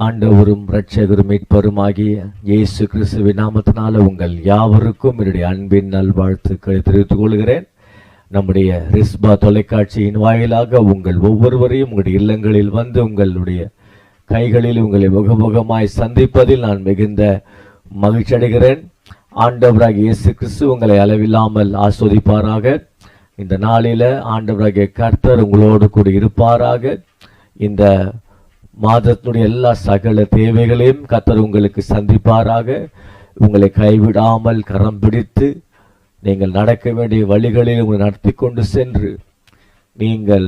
ஆண்டவரும் இரட்சகரும் மீட்பருமாகிய இயேசு கிறிஸ்துவின் நாமத்தினால உங்கள் யாவருக்கும் என்னுடைய அன்பின் நல்வாழ்த்துக்களை தெரிவித்துக் கொள்கிறேன். நம்முடைய ரிஸ்பா தொலைக்காட்சியின் வாயிலாக உங்கள் ஒவ்வொருவரையும் உங்களுடைய இல்லங்களில் வந்து உங்களுடைய கைகளில் உங்களை முகமுகமாய் சந்திப்பதில் நான் மிகுந்த மகிழ்ச்சி அடைகிறேன். ஆண்டவராகிய இயேசு கிறிஸ்து உங்களை அளவில்லாமல் ஆஸ்வதிப்பாராக. இந்த நாளில ஆண்டவராகிய கர்த்தர் உங்களோடு கூட இருப்பாராக. இந்த மாதத்தினுடைய எல்லா சகல தேவைகளையும் கர்த்தர் உங்களுக்கு சந்திப்பாராக. உங்களை கைவிடாமல் கரம் பிடித்து நீங்கள் நடக்க வேண்டிய வழிகளில் உங்களை நடத்தி கொண்டு சென்று நீங்கள்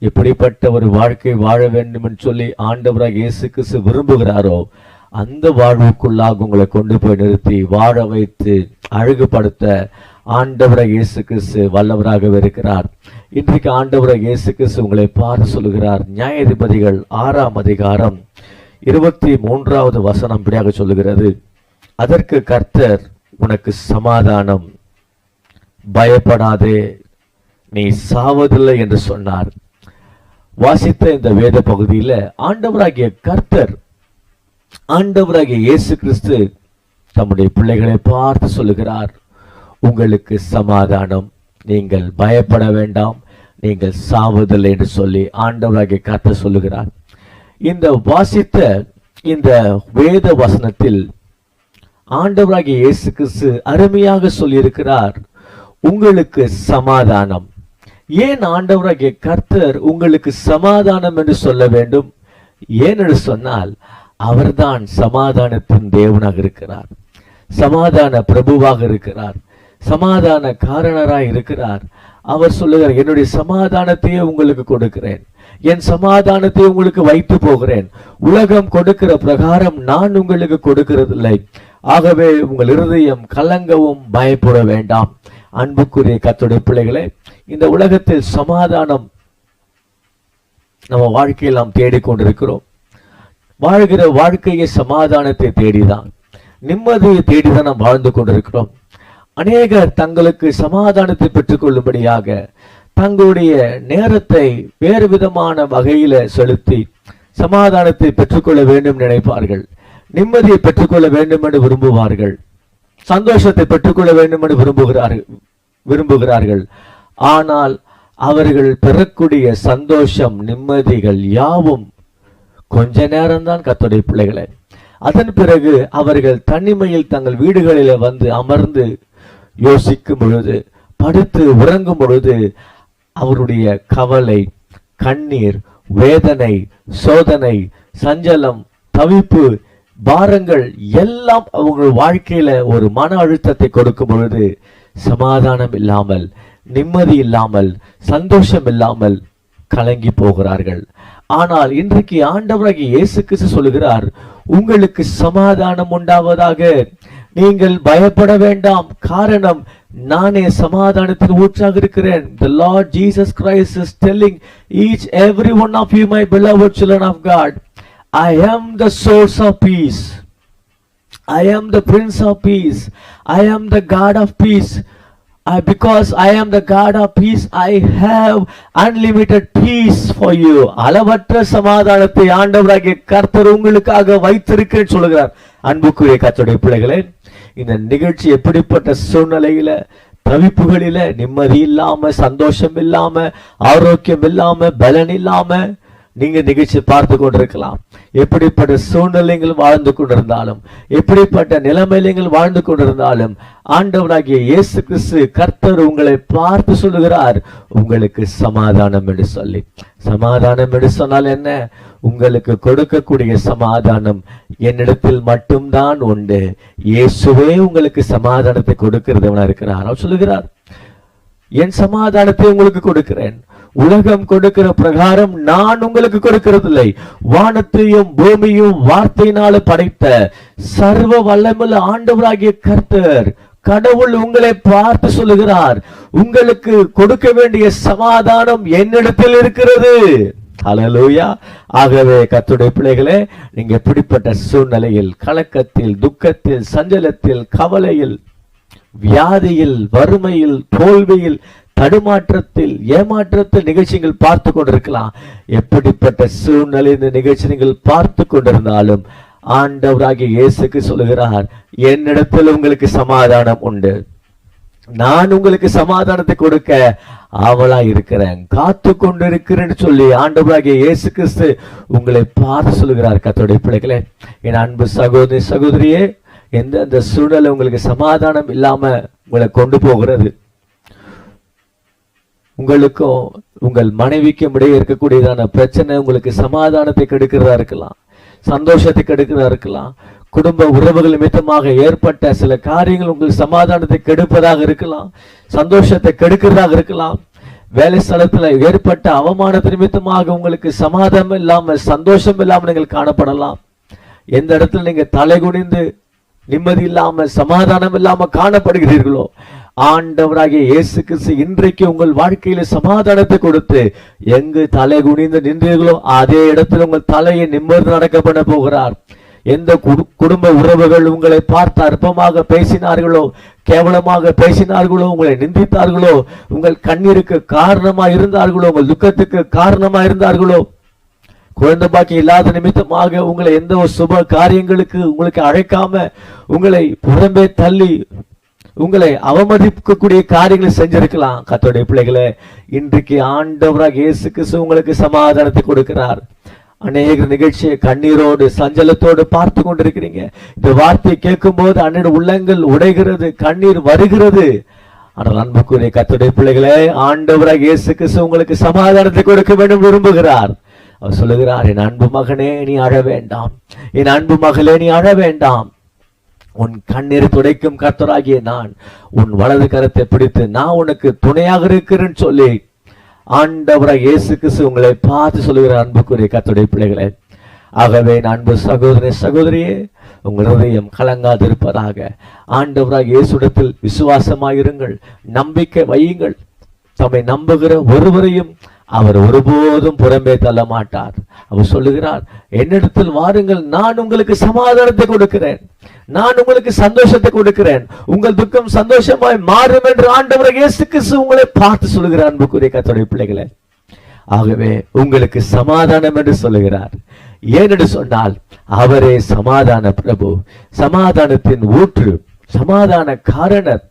எப்படிப்பட்ட ஒரு வாழ்க்கை வாழ வேண்டும் என்று சொல்லி ஆண்டவராக இயேசு கிறிஸ்து விரும்புகிறாரோ அந்த வாழ்வுக்குள்ளாக உங்களை கொண்டு போய் நிறுத்தி வாழ வைத்து அழகுபடுத்த ஆண்டவராக இயேசு கிறிஸ்து வல்லவராகவே இருக்கிறார். இன்றைக்கு ஆண்டவராக இயேசு கிறிஸ்து உங்களை பார்த்து சொல்லுகிறார். நியாயாதிபதிகள் 6ஆம் அதிகாரம் 23வது வசனம் இப்படியாக சொல்லுகிறது, அதற்கு கர்த்தர் உனக்கு சமாதானம், பயப்படாதே, நீ சாவதில்லை என்று சொன்னார். வாசித்த இந்த வேத பகுதியில் ஆண்டவராகிய கர்த்தர், ஆண்டவராகிய இயேசு கிறிஸ்து தம்முடைய பிள்ளைகளை பார்த்து சொல்லுகிறார், உங்களுக்கு சமாதானம், நீங்கள் பயப்பட வேண்டாம், நீங்கள் சாவதில்லை என்று சொல்லி ஆண்டவராகிய கர்த்தர் சொல்லுகிறார். இந்த வாசித்த இந்த வேத வசனத்தில் ஆண்டவராகிய இயேசு கிறிஸ்து அருமையாக சொல்லியிருக்கிறார், உங்களுக்கு சமாதானம். ஏன் ஆண்டவராகிய கர்த்தர் உங்களுக்கு சமாதானம் என்று சொல்ல வேண்டும்? ஏனென்று சொன்னால் அவர்தான் சமாதானத்தின் தேவனாக இருக்கிறார், சமாதான பிரபுவாக இருக்கிறார், சமாதான காரணராய் இருக்கிறார். அவர் சொல்லுகிறார், என்னுடைய சமாதானத்தையே உங்களுக்கு கொடுக்கிறேன், என் சமாதானத்தை உங்களுக்கு வைத்து போகிறேன், உலகம் கொடுக்கிற பிரகாரம் நான் உங்களுக்கு கொடுக்கிறதில்லை, ஆகவே உங்கள் இருதயம் கலங்கவும் பயப்பட வேண்டாம். அன்புக்குரிய கர்த்தருடைய பிள்ளைகளே, இந்த உலகத்தில் சமாதானம் நம்ம வாழ்க்கையில் நாம் தேடிக்கொண்டிருக்கிறோம். வாழ்கிற வாழ்க்கையை சமாதானத்தை தேடிதான், நிம்மதியை தேடிதான் நாம் வாழ்ந்து கொண்டிருக்கிறோம். அநேகர் தங்களுக்கு சமாதானத்தை பெற்றுக்கொள்ளும்படியாக தங்களுடைய நேரத்தை வேறு விதமான வகையில செலுத்தி சமாதானத்தை பெற்றுக்கொள்ள வேண்டும் நினைப்பார்கள், நிம்மதியை பெற்றுக்கொள்ள வேண்டும் என்று விரும்புவார்கள், சந்தோஷத்தை பெற்றுக்கொள்ள வேண்டும் என்று விரும்புகிறார்கள். ஆனால் அவர்கள் பெறக்கூடிய சந்தோஷம், நிம்மதிகள் யாவும் கொஞ்ச நேரம்தான் கர்த்தருடைய பிள்ளைகளே. அதன் பிறகு அவர்கள் தனிமையில் தங்கள் வீடுகளில் வந்து அமர்ந்து யோசிக்கும் பொழுது, படுத்து உறங்கும் பொழுது அவருடைய கவலை, கண்ணீர், வேதனை, சோதனை, சஞ்சலம், தவிப்பு, பாரங்கள் எல்லாம் அவங்கள் வாழ்க்கையில ஒரு மன அழுத்தத்தை கொடுக்கும் பொழுது சமாதானம் இல்லாமல், நிம்மதி இல்லாமல், சந்தோஷம் இல்லாமல் கலங்கி போகிறார்கள். ஆனால் இன்றைக்கு ஆண்டவராகிய இயேசு கிறிஸ்து சொல்லுகிறார், உங்களுக்கு சமாதானம் உண்டாவதாக, நீங்கள் பயப்பட வேண்டாம், காரணம் நானே சமாதானத்தின் ஊற்றாக இருக்கிறேன். The Lord Jesus Christ is telling each every one of you, my beloved children of God, I am the source of peace, I am the Prince of Peace, I am the God of peace. Because I am the God of peace, I have unlimited peace for you. அளவற்ற சமாதானத்தை ஆண்டவராகிய கர்த்தர் உங்களுக்காக வைத்திருக்கிறேன் சொல்லுகிறார். அன்புக்குரிய கர்த்தருடைய பிள்ளைகளே, இந்த நிகழ்ச்சி எப்படிப்பட்ட சூழ்நிலையில, தவிப்புகளில, நிம்மதி இல்லாம, சந்தோஷம் இல்லாம, ஆரோக்கியம் இல்லாம, பலன் இல்லாம நீங்க நிகழ்ச்சி பார்த்து கொண்டிருக்கலாம். எப்படிப்பட்ட சூழ்நிலைகள் வாழ்ந்து கொண்டிருந்தாலும், எப்படிப்பட்ட நிலைமைகள் வாழ்ந்து கொண்டிருந்தாலும், ஆண்டவராகிய இயேசு கிறிஸ்து கர்த்தர் உங்களை பார்த்து சொல்லுகிறார், உங்களுக்கு சமாதானம் என்று சொல்லி. சமாதானம் என்று சொன்னால் என்ன? உங்களுக்கு கொடுக்கக்கூடிய சமாதானம் என்னிடத்தில் மட்டும்தான் உண்டு. இயேசுவே உங்களுக்கு சமாதானத்தை கொடுக்கிறவனா இருக்கிறார். அவர் சொல்லுகிறார், என் சமாதானத்தை உங்களுக்கு கொடுக்கிறேன், உலகம் கொடுக்கிற பிரகாரம் நான் உங்களுக்கு கொடுக்கிறதில்லை. வானத்தையும் பூமியும் வார்த்தையினால படைத்த சர்வ வல்லமையுள்ள ஆண்டவராகிய கர்த்தர், கடவுள் உங்களை பார்த்து சொல்லுகிறார், உங்களுக்கு கொடுக்க வேண்டிய சமாதானம் என்னிடத்தில் இருக்கிறது. ஹல்லேலூயா. ஆகவே கர்த்தருடைய பிள்ளைகளே, நீங்க எப்படிப்பட்ட சூழ்நிலையில், கலக்கத்தில், துக்கத்தில், சஞ்சலத்தில், கவலையில், வியாதியில், வறுமையில், தோல்வியில், தடுமாற்றத்தில், ஏமாற்றத்தில் நிகழ்ச்சிகள் பார்த்து கொண்டிருக்கலாம். எப்படிப்பட்ட சூழ்நிலை இந்த நிகழ்ச்சி நீங்கள் பார்த்து கொண்டிருந்தாலும் ஆண்டவராகிய இயேசுக்கு சொல்லுகிறார், என்னிடத்தில் உங்களுக்கு சமாதானம் உண்டு, நான் உங்களுக்கு சமாதானத்தை கொடுக்க ஆவலா இருக்கிறேன், காத்து கொண்டு இருக்கிறேன்னு சொல்லி ஆண்டவராகிய இயேசு கிறிஸ்து உங்களை பார்த்து சொல்லுகிறார். கர்த்தருடைய பிள்ளைகளே, என் அன்பு சகோதரி சகோதரியே, எந்தெந்த சூழ்நிலை உங்களுக்கு சமாதானம் இல்லாம உங்களை கொண்டு போகிறது, உங்களுக்கும் உங்கள் மனைவிக்கும் இடையே இருக்கக்கூடியதான பிரச்சனை உங்களுக்கு சமாதானத்தை கெடுக்கிறதா இருக்கலாம், சந்தோஷத்தை கெடுக்கிறதா இருக்கலாம், குடும்ப உறவுகள் நிமித்தமாக ஏற்பட்ட சில காரியங்கள் உங்களுக்கு சமாதானத்தை கெடுப்பதாக இருக்கலாம், சந்தோஷத்தை கெடுக்கிறதாக இருக்கலாம், வேலை ஸ்தலத்துல ஏற்பட்ட அவமானத்து நிமித்தமாக உங்களுக்கு சமாதானம் இல்லாம சந்தோஷம் இல்லாமல் நீங்கள் காணப்படலாம். எந்த இடத்துல நீங்க தலை குனிந்து நிம்மதி இல்லாம சமாதானம் இல்லாம காணப்படுகிறீர்களோ, ஆண்டவராகிய இயேசு கிறிஸ்து இன்றைக்கு உங்கள் வாழ்க்கையில சமாதானத்தை கொடுத்து எங்கு தலை குனிந்து நின்றீர்களோ அதே இடத்துல உங்கள் தலையை நிமிர்ந்து நடக்க பண்ண போகிறார். எந்த குடும்ப உறவுகள் உங்களை பார்த்து அற்பமாக பேசினார்களோ, கேவலமாக பேசினார்களோ, உங்களை நிந்தித்தார்களோ, உங்கள் கண்ணீருக்கு காரணமா இருந்தார்களோ, உங்கள் துக்கத்துக்கு காரணமா இருந்தார்களோ, குழந்தை பாக்கி இல்லாத நிமித்தமாக உங்களை எந்த ஒரு சுப காரியங்களுக்கு உங்களுக்கு அழைக்காம உங்களை புறம்பே தள்ளி உங்களை அவமதிக்கக்கூடிய காரியங்களை செஞ்சிருக்கலாம். கர்த்தருடைய பிள்ளைகளை, இன்றைக்கு ஆண்டவராக இயேசு கிறிஸ்து உங்களுக்கு சமாதானத்தை கொடுக்கிறார். அநேக நிகழ்ச்சியை கண்ணீரோடு சஞ்சலத்தோடு பார்த்து கொண்டிருக்கிறீங்க. இந்த வார்த்தையை கேட்கும் போது அன்னைய உள்ளங்கள் உடைகிறது, கண்ணீர் வருகிறது. ஆனால் அன்புக்குரிய கர்த்தருடைய பிள்ளைகளே, ஆண்டவராக இயேசு கிறிஸ்து உங்களுக்கு சமாதானத்தை கொடுக்க வேண்டும் விரும்புகிறார். அவர் சொல்லுகிறார், என் அன்பு மகனே நீ அழ வேண்டாம், என் அன்பு மகளே நீ அழ வேண்டாம், உன் கண்ணீரை துடைக்கும் கர்த்தராகிய நான் உன் வலது கரத்தை பிடித்து நான் உனக்கு துணையாக இருக்கிறேன்னு சொல்லி ஆண்டவராகிய இயேசு கிறிஸ்து உங்களை பார்த்து சொல்லுகிற அன்புக்குரிய கர்த்தருடைய பிள்ளைகளே. ஆகவே அன்பு சகோதர சகோதரியே, உங்கள் இதயம் கலங்காதிருப்பதாக ஆண்டவராகிய இயேசுவிடத்தில் விசுவாசமாயிருங்கள், நம்பிக்கை வையுங்கள். தம்மை நம்புகிற ஒருவரையும் அவர் ஒருபோதும் புறம்பே தள்ள மாட்டார். அவர் சொல்லுகிறார், என்னிடத்தில் வாருங்கள், நான் உங்களுக்கு சமாதானத்தை கொடுக்கிறேன், நான் உங்களுக்கு சந்தோஷத்தை கொடுக்கிறேன், உங்கள் துக்கம் சந்தோஷமாய் மாறும் என்று ஆண்டவர் இயேசு கிறிஸ்து உங்களை பார்த்து சொல்லுகிறார். அன்புக்குரிய கர்த்தருடைய பிள்ளைகளே, ஆகவே உங்களுக்கு சமாதானம் என்று சொல்லுகிறார். ஏனென்று சொன்னால் அவரே சமாதான பிரபு, சமாதானத்தின் ஊற்று, சமாதான காரணர்,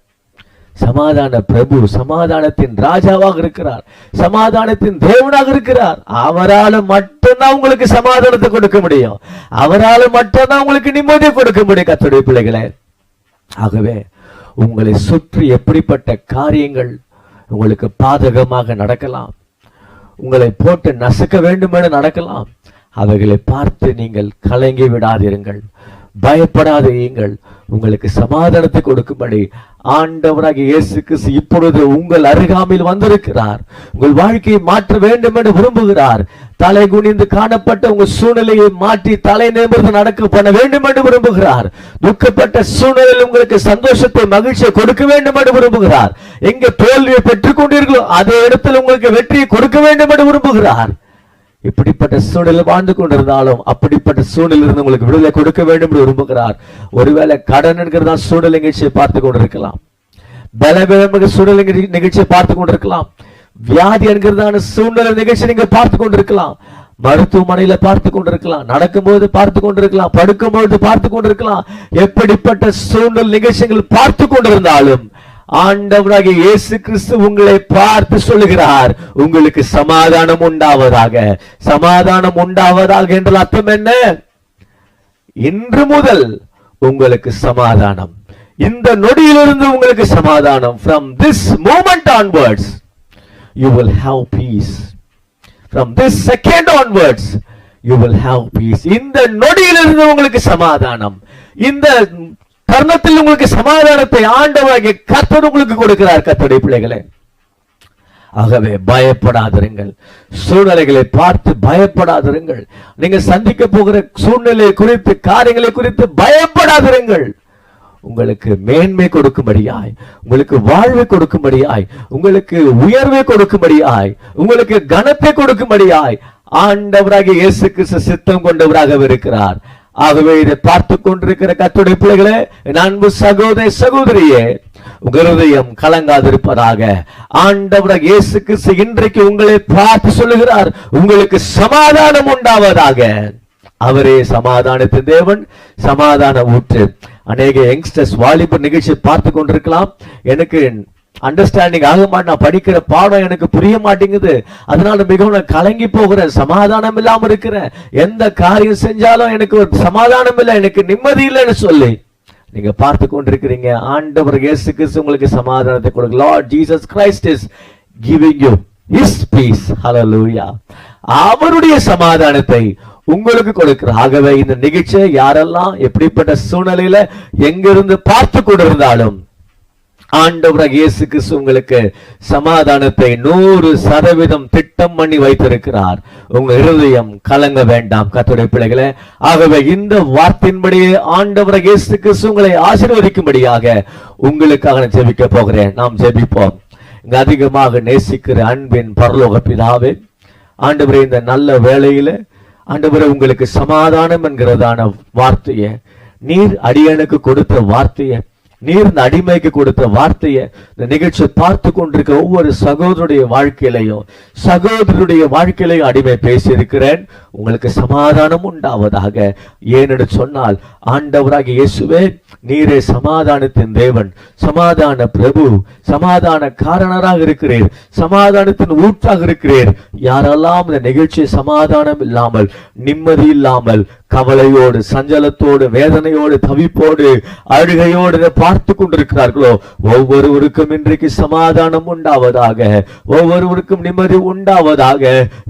சமாதான பிரபு, சமாதானத்தின் ராஜாவாக இருக்கிறார், சமாதானத்தின் தேவனாக இருக்கிறார். அவரால் மட்டும்தான் உங்களுக்கு சமாதானத்தை கொடுக்க முடியும், அவரால் மட்டும்தான் உங்களுக்கு நிம்மதியை கொடுக்க முடியும். கர்த்தருடைய பிள்ளைகளே, ஆகவே உங்களை சுற்றி எப்படிப்பட்ட காரியங்கள் உங்களுக்கு பாதகமாக நடக்கலாம், உங்களை போட்டு நசுக்க வேண்டும் என நடக்கலாம், அவைகளை பார்த்து நீங்கள் கலங்கி விடாதிருங்கள், பயப்படாதீர்கள். உங்களுக்கு சமாதானத்தை கொடுக்கும்படி ஆண்டவராகிய இயேசு கிறிஸ்து இப்பொழுது உங்கள் அருகாமையில் வந்திருக்கிறார். உங்கள் வாழ்க்கையை மாற்ற வேண்டும் என்று விரும்புகிறார். தலை குனிந்து காணப்பட்ட உங்கள் சூழ்நிலையை மாற்றி தலை நிமிர்ந்து நடக்க பண்ண வேண்டும் என்று விரும்புகிறார். துக்கப்பட்ட சூழ்நிலையில் உங்களுக்கு சந்தோஷத்தை மகிழ்ச்சியை கொடுக்க வேண்டும் என்று விரும்புகிறார். எங்க தோல்வியை பெற்றுக் கொண்டீர்களோ அதே இடத்தில் உங்களுக்கு வெற்றியை கொடுக்க வேண்டும் என்று விரும்புகிறார். இப்படிப்பட்ட சூழ்நிலை வாழ்ந்து கொண்டிருந்தாலும் அப்படிப்பட்ட சூழ்நிலிருந்து உங்களுக்கு விடுதலை கொடுக்க வேண்டும் என்று விரும்புகிறார். ஒருவேளை கடன் என்கிறதா சூழ்நிலை நிகழ்ச்சியை பார்த்து கொண்டிருக்கலாம், பலவீனம் சூழ்நிலை நிகழ்ச்சியை பார்த்து கொண்டிருக்கலாம், வியாதி என்கிறதான சூழ்நிலை நிகழ்ச்சி நீங்க பார்த்து கொண்டிருக்கலாம், மருத்துவமனையில பார்த்து கொண்டிருக்கலாம், நடக்கும்போது பார்த்து கொண்டிருக்கலாம், படுக்கும்போது பார்த்து கொண்டிருக்கலாம். எப்படிப்பட்ட சூழ்நிலை நிகழ்ச்சிகள் பார்த்து கொண்டிருந்தாலும் ஆண்டவராகிய இயேசு கிறிஸ்து உங்களை பார்த்து சொல்லுகிறார், உங்களுக்கு சமாதானம் உண்டாவதாக. சமாதானம் உண்டாவதாக என்ற அர்த்தம் என்ன? இன்று முதல் உங்களுக்கு சமாதானம், இந்த நொடியிலிருந்து உங்களுக்கு சமாதானம். From this moment onwards you will have peace. From this second onwards you will have peace. இந்த நொடியிலிருந்து உங்களுக்கு சமாதானம், இந்த தருணத்தில் உங்களுக்கு சமாதானத்தை ஆண்டவராகிய கர்த்தர் உங்களுக்கு கொடுக்கிறார். கர்த்தருடைய பிள்ளைகளே, ஆகவே பயப்படாதிருங்கள், சூழ்நிலைகளை பார்த்து பயப்படாதிருங்கள், நீங்க சந்திக்க போகிற சூழ்நிலை குறித்து காரியங்களை குறித்து பயப்படாதிருங்கள். உங்களுக்கு மேன்மை கொடுக்கும்படியாய், உங்களுக்கு வாழ்வை கொடுக்கும்படியாய், உங்களுக்கு உயர்வை கொடுக்கும்படியாய், உங்களுக்கு கனத்தை கொடுக்கும்படியாய் ஆண்டவராகிய இயேசு கிறிஸ்து சித்தம் கொண்டவராக இருக்கிறார். ஆகவே இதை பார்த்து கொண்டிருக்கிற கர்த்தருடைய பிள்ளைகளே, அன்பு சகோதர சகோதரியே, உங்க இருதயம் கலங்காதிருப்பதாக. ஆண்டவராகிய இயேசு கிறிஸ்து இன்றைக்கு உங்களை பார்த்து சொல்லுகிறார், உங்களுக்கு சமாதானம் உண்டாவதாக. அவரே சமாதானத்தின் தேவன், சமாதான ஊற்று. அநேக யங்ஸ்டர்ஸ் வாலிபர் நிகழ்ச்சி பார்த்து கொண்டிருக்கலாம். எனக்கு அண்டர்ஸ்டாண்டிங் ஆக மாட்டேன், நான் படிக்கிற பாடம் எனக்கு புரிய மாட்டேங்குது, அதனால மிகவும் நான் கலங்கி போகிறேன், சமாதானம் இல்லாம இருக்கிறேன், எந்த காரியம் செஞ்சாலும் எனக்கு ஒரு சமாதானம் இல்லை, எனக்கு நிம்மதி இல்லைன்னு சொல்லி நீங்க பார்த்து கொண்டிருக்கிறீங்க. ஆண்டவர் இயேசு கிறிஸ்து உங்களுக்கு சமாதானத்தை கொடுக்க. Lord Jesus Christ is giving you his peace. Hallelujah. அவருடைய சமாதானத்தை உங்களுக்கு கொடுக்கிறார். ஆகவே இந்த நிகழ்ச்சியை யாரெல்லாம் எப்படிப்பட்ட சூழ்நிலையில எங்கிருந்து பார்த்து கொண்டிருந்தாலும் ஆண்டவராகிய இயேசு கிறிஸ்து உங்களுக்கு சமாதானத்தை 100% திட்டம் பண்ணி வைத்திருக்கிறார். உங்க இருதயம் கலங்க வேண்டாம் கர்த்தருடைய பிள்ளைகளே. ஆகவே இந்த வார்த்தையின்படியே ஆண்டவராகிய இயேசு கிறிஸ்து உங்களை ஆசீர்வதிக்கும்படியாக உங்களுக்காக நான் ஜெபிக்க போகிறேன். நாம் ஜெபிப்போம். இங்க அதிகமாக நேசிக்கிற அன்பின் பரலோக பிதாவே, ஆண்டவரே இந்த நல்ல வேளையில ஆண்டவரே உங்களுக்கு சமாதானம் என்கிறதான வார்த்தையை, நீர் அடியனுக்கு கொடுத்த வார்த்தையை, நீர் இந்த அடிமைக்கு கொடுத்த வார்த்தையை இந்த நிகழ்ச்சியை பார்த்து கொண்டிருக்க ஒவ்வொரு சகோதரருடைய வாழ்க்கையிலையும் சகோதரருடைய வாழ்க்கையிலையும் அடிமை பேசியிருக்கிறேன். உங்களுக்கு சமாதானம் உண்டாவதாக. ஏனென்று சொன்னால் ஆண்டவராகிய இயேசுவே நீரே சமாதானத்தின் தேவன், சமாதான பிரபு, சமாதான காரணராக இருக்கிறீர், சமாதானத்தின் ஊற்றாக இருக்கிறீர். யாரெல்லாம் இந்த நிகழ்ச்சி சமாதானம் இல்லாமல், நிம்மதி இல்லாமல், கவலையோடு, சஞ்சலத்தோடு, வேதனையோடு, தவிப்போடு, அழுகையோடு பார்த்து கொண்டிருக்கிறார்களோ ஒவ்வொருவருக்கும் இன்றைக்கு சமாதானம் உண்டாவதாக, ஒவ்வொருவருக்கும் நிம்மதி உண்டாவதாக.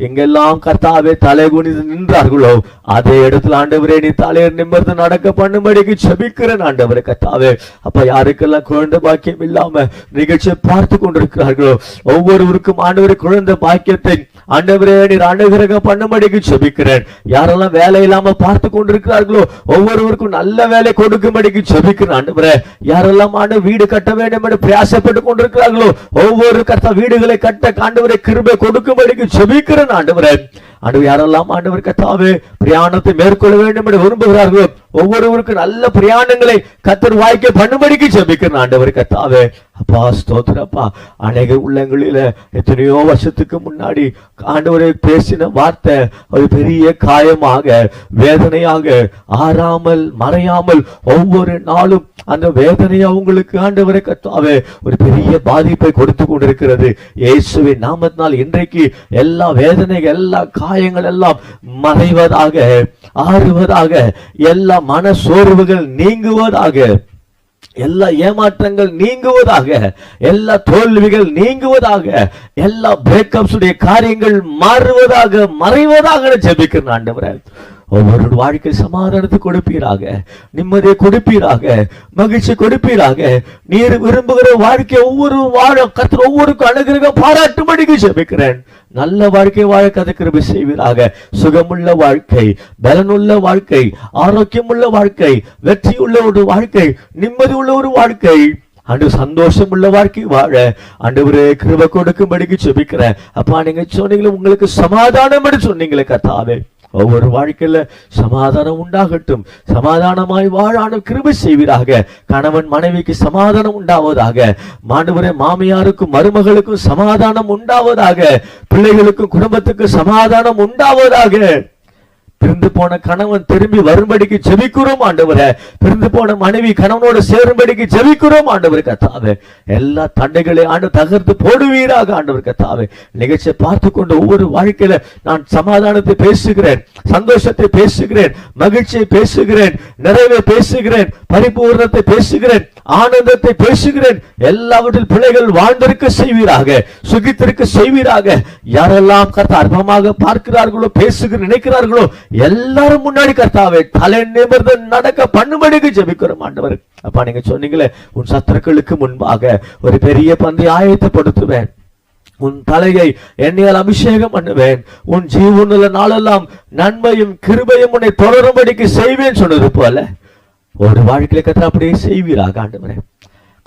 எங்கெல்லாம் கர்த்தாவே தலை குனிந்து நின்றார்களோ அதே இடத்துல ஆண்டவரே நீ தலையை நிமிர்ந்து நடக்க பண்ணும்படிக்கு ஜெபிக்கிறேன் ஆண்டவரே கர்த்தாவே. அப்ப யாருக்கெல்லாம் குழந்தை பாக்கியம் இல்லாம நிகழ்ச்சியை பார்த்து கொண்டிருக்கிறார்களோ ஒவ்வொருவருக்கும் ஆண்டவரே குழந்தை பாக்கியத்தை ஆண்டவரே நீர் அனுகிரகம் பண்ணும்படிக்கு ஜெபிக்கிறேன். யாரெல்லாம் வேலை இல்லாம பார்த்து கொண்டிருக்கிறார்களோ ஒவ்வொருவருக்கும் நல்ல வேலை கொடுக்கும்படிக்கு ஜெபிக்கிறேன் ஆண்டவரே. யாரெல்லாம் ஆண்டவர் வீடு கட்ட வேண்டும் என்று பிரயாசப்பட்டு கொண்டிருக்கிறார்களோ ஒவ்வொரு கர்த்தா வீடுகளை கட்ட ஆண்டவரே கிருபை கொடுக்கும்படிக்கு ஜெபிக்கிறேன் ஆண்டவரே. ஆண்டவர் யாரெல்லாம் ஆண்டவர் கர்த்தாவே பிரயாணத்தை மேற்கொள்ள வேண்டும் என்று விரும்புகிறார்களோ ஒவ்வொருவருக்கும் நல்ல பிரயாணங்களை கர்த்தர் வாய்க்க பண்ணும்படிக்கு ஜெபிக்கிறேன் ஆண்டவர் கர்த்தாவே. அப்பா ஸ்தோத்திரப்பா. அநேக உள்ளங்களில எத்தனையோ வருஷத்துக்கு முன்னாடி ஆண்டவரை பேசின வார்த்தை ஒரு பெரிய காயமாக, வேதனையாக, ஆறாமல் மறையாமல் ஒவ்வொரு நாளும் அந்த வேதனையை அவங்களுக்கு ஆண்டவரை கர்த்தாவே ஒரு பெரிய பாதிப்பை கொடுத்து கொண்டிருக்கிறது. இயேசுவின் நாமத்தினால் இன்றைக்கு எல்லா வேதனைகள், எல்லா காயங்கள் எல்லாம் மறைவதாக, ஆறுவதாக, எல்லா மன சோர்வுகள் நீங்குவதாக, எல்லா ஏமாற்றங்கள் நீங்குவதாக, எல்லா தோல்விகள் நீங்குவதாக, எல்லா பிரேக்கப்ஸ் உடைய காரியங்கள் மாறுவதாக, மறைவதாக ஜெபிக்கிறேன் ஆண்டவரே. ஒவ்வொரு வாழ்க்கை சமாதானத்தை கொடுப்பீராக, நிம்மதியை கொடுப்பீராக, மகிழ்ச்சி கொடுப்பீராக. நீர் விரும்புகிற வாழ்க்கை ஒவ்வொரு வாழ கர்த்தர் ஒவ்வொருக்கும் அனுகிரகம் பாராட்டும்படிக்கு ஜெபிக்கிறேன். நல்ல வாழ்க்கை வாழ கதை கிருபை செய்வீராக. சுகமுள்ள வாழ்க்கை, பலனுள்ள வாழ்க்கை, ஆரோக்கியமுள்ள வாழ்க்கை, வெற்றியுள்ள ஒரு வாழ்க்கை, நிம்மதி உள்ள ஒரு வாழ்க்கை, ஆண்டு சந்தோஷம் உள்ள வாழ்க்கை வாழ ஆண்டவரே கிருபை கொடுக்கும்படிக்கு ஜெபிக்கிறேன். அப்பா நீங்க சொன்னீங்களே உங்களுக்கு சமாதானம் என்று சொன்னீங்களே கர்த்தாவே, ஒவ்வொரு வாழ்க்கையில சமாதானம் உண்டாகட்டும், சமாதானமாய் வாழ கிருபை செய்வீராக. கணவன் மனைவிக்கு சமாதானம் உண்டாவதாக, ஆண்டவரே மாமியாருக்கும் மருமகளுக்கும் சமாதானம் உண்டாவதாக, பிள்ளைகளுக்கும் குடும்பத்துக்கு சமாதானம் உண்டாவதாக. பிரிந்து போன கணவன் திரும்பி வரும்படிக்கு ஜெபிக்கிறோம் ஆண்டவரே. பிரிந்து போன மனைவி கணவனோடு சேரும்படிக்கு ஜெபிக்கிறோம் ஆண்டவர் கர்த்தாவே. எல்லா தண்டைகளை ஆண்டு தகர்த்து போடுவீராக ஆண்டவர் கர்த்தாவே. நிகழ்ச்சியை பார்த்து கொண்டு ஒவ்வொரு வாழ்க்கையில நான் சமாதானத்தை பேசுகிறேன், சந்தோஷத்தை பேசுகிறேன், மகிழ்ச்சியை பேசுகிறேன், நிறைவை பேசுகிறேன், பரிபூர்ணத்தை பேசுகிறேன், ஆனந்தத்தை பேசுகிறேன். எல்லாவற்றில் பிள்ளைகள் வாழ்ந்திருக்க செய்வீராக, சுகித்திருக்க செய்வீராக. யாரெல்லாம் கர்த்தா அற்பமாக பார்க்கிறார்களோ, பேசுகிற நினைக்கிறார்களோ எல்லாரும் முன்னாடி கர்த்தாவே தலை நிமிர்ந்து நடக்க பண்ணும்படிக்கு ஜெபிக்கிறோம் ஆண்டவர். அப்பா நீங்க சொன்னீங்களே உன் சத்துருக்களுக்கு முன்பாக ஒரு பெரிய பந்தை ஆயத்தப்படுத்துவேன், உன் தலையை எண்ணெயால் அபிஷேகம் பண்ணுவேன், உன் ஜீவனுள்ள நாளெல்லாம் நன்மையும் கிருபையும் உன்னை தொடரும்படிக்கு செய்வேன் சொன்னது போல ஒரு வாழ்க்கையில கர்த்தா அப்படியே செய்வீராக ஆண்டவரே.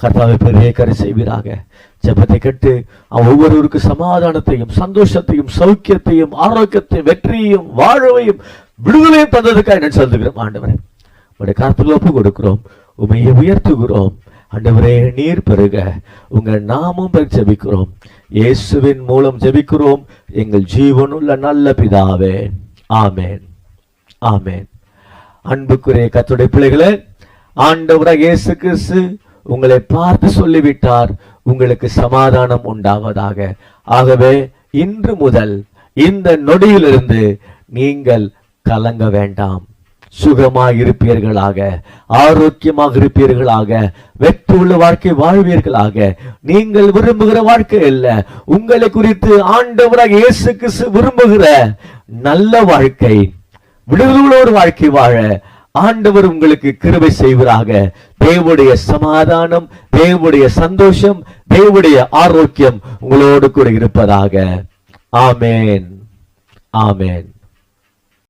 கர்த்தாவை பெரிய கரை செய்வீராக. ஜெபத்தை கேட்டு ஒவ்வொருவருக்கு சமாதானத்தையும் சந்தோஷத்தையும் சௌக்கியத்தையும் ஆரோக்கியத்தையும் வெற்றியையும் வாழ்வையும் விடுதலையும் தந்ததுக்காக நான் சொல்லுகிறோம் ஆண்டவரே. உடைய கருத்துல ஒப்பு கொடுக்கிறோம், உமையை உயர்த்துகிறோம் ஆண்டவரே நீர் பெருக, உங்க நாமம் ஜெபிக்கிறோம், இயேசுவின் மூலம் ஜெபிக்கிறோம் எங்கள் ஜீவனுள்ள நல்ல பிதாவே, ஆமென், ஆமென். அன்புக்குரிய கர்த்தருடைய பிள்ளைகளே, ஆண்டவராக இயேசு கிறிஸ்து உங்களை பார்த்து சொல்லிவிட்டார், உங்களுக்கு சமாதானம் உண்டாவதாக. ஆகவே இன்று முதல் இந்த நொடியிலிருந்து நீங்கள் கலங்க வேண்டாம். சுகமாக இருப்பீர்களாக, ஆரோக்கியமாக இருப்பீர்களாக, வெற்றி உள்ள வாழ்க்கை வாழ்வீர்களாக. நீங்கள் விரும்புகிற வாழ்க்கை அல்ல, உங்களை குறித்து ஆண்டவராக இயேசு கிறிஸ்து விரும்புகிற நல்ல வாழ்க்கை, விடுதலை ஒரு வாழ்க்கை வாழ ஆண்டவர் உங்களுக்கு கிருபை செய்வராக. தேவனுடைய சமாதானம், தேவனுடைய சந்தோஷம், தேவனுடைய ஆரோக்கியம் உங்களோடு கூட இருப்பதாக. ஆமென், ஆமென்.